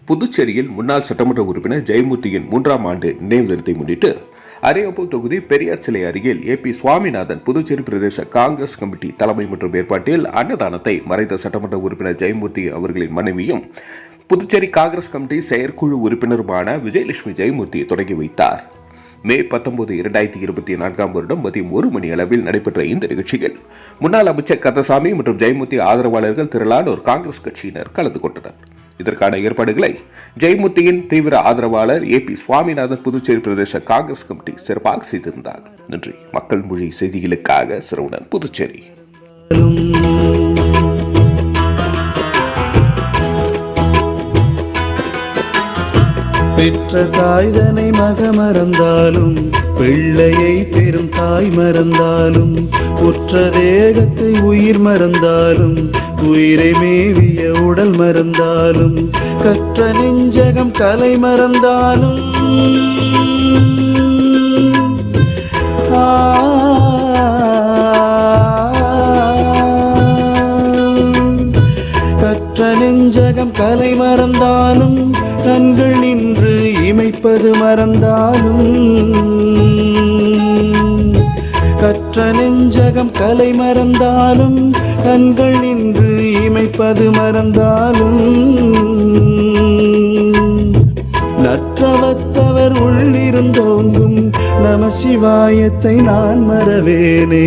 புதுச்சேரியில் முன்னாள் சட்டமன்ற உறுப்பினர் ஜெயமூர்த்தியின் 3ஆம் ஆண்டு நினைவு தினத்தை முன்னிட்டு அரியப்பூர் தொகுதி பெரியார் சிலை அருகில் ஏபி சுவாமிநாதன் புதுச்சேரி பிரதேச காங்கிரஸ் கமிட்டி தலைமை மற்றும் ஏற்பாட்டில் அன்னதானத்தை மறைந்த சட்டமன்ற உறுப்பினர் ஜெயமூர்த்தி அவர்களின் மனைவியும் புதுச்சேரி காங்கிரஸ் கமிட்டி செயற்குழு உறுப்பினருமான விஜயலட்சுமி ஜெயமூர்த்தி தொடங்கி வைத்தார். மே 19, 2024 வருடம் மதியம் 1 மணி அளவில் நடைபெற்ற இந்த நிகழ்ச்சியில் முன்னாள் அமைச்சர் கந்தசாமி மற்றும் ஜெயமூர்த்தி ஆதரவாளர்கள் திரளானோர் காங்கிரஸ் கட்சியினர் கலந்து கொண்டனர். இதற்கான ஏற்பாடுகளை ஜெயமூர்த்தியின் தீவிர ஆதரவாளர் ஏபி சுவாமிநாதன் புதுச்சேரி பிரதேச காங்கிரஸ் கமிட்டி சிறப்பாக செய்திருந்தார். நன்றி. மக்கள் மொழி செய்திகளுக்காக சரவணன், புதுச்சேரி. பெற்ற தாய்தனை மக மறந்தாலும் பிள்ளையை பெரும் தாய் மறந்தாலும் உற்ற தேகத்தை உயிர் மறந்தாலும் உயிரை மேவிய உடல் மறந்தாலும் கற்ற நெஞ்சகம் கலை மறந்தாலும் கற்ற நெஞ்சகம் கலை மறந்தாலும் கண்கள் நின்று இமைப்பது மறந்தாலும் கற்ற நெஞ்சகம் கலை மறந்தாலும் கண்கள் நின்று இமைப்பது மறந்தாலும் நற்றவத்தவர் உள்ளிருந்தோங்கும் நம சிவாயத்தை நான் மறவேனே.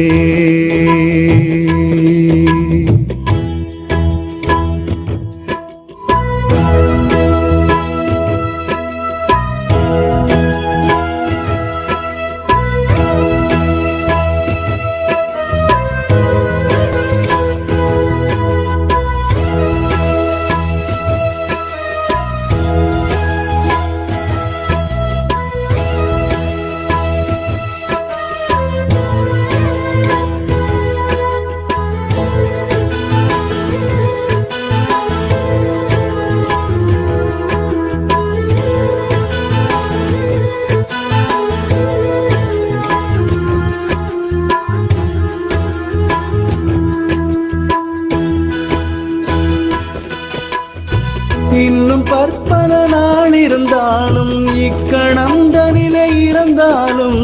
இன்னும் பற்பல நாள் இருந்தாலும் இக்கணம் தனிலே இருந்தாலும்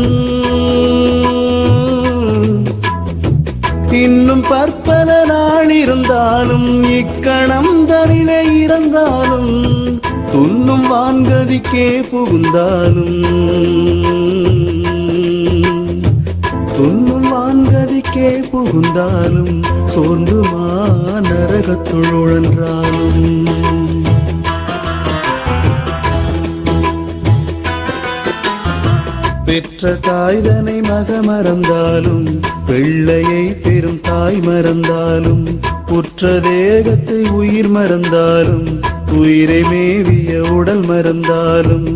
இன்னும் பற்பல நாள் இருந்தாலும் இக்கணம் தனிலே இருந்தாலும் துன்னும் வான்கதிக்கே புகுந்தாலும் துன்னும் வான்கதிக்கே புகுந்தாலும் சோர்ந்துமா நரகத்துள் உழன்றாலும் பெற்ற தாய்தனை மக மறந்தாலும் பிள்ளையை பெரும் தாய் மறந்தாலும் உற்ற தேகத்தை உயிர் மறந்தாலும் உயிரை மேவிய உடல் மறந்தாலும்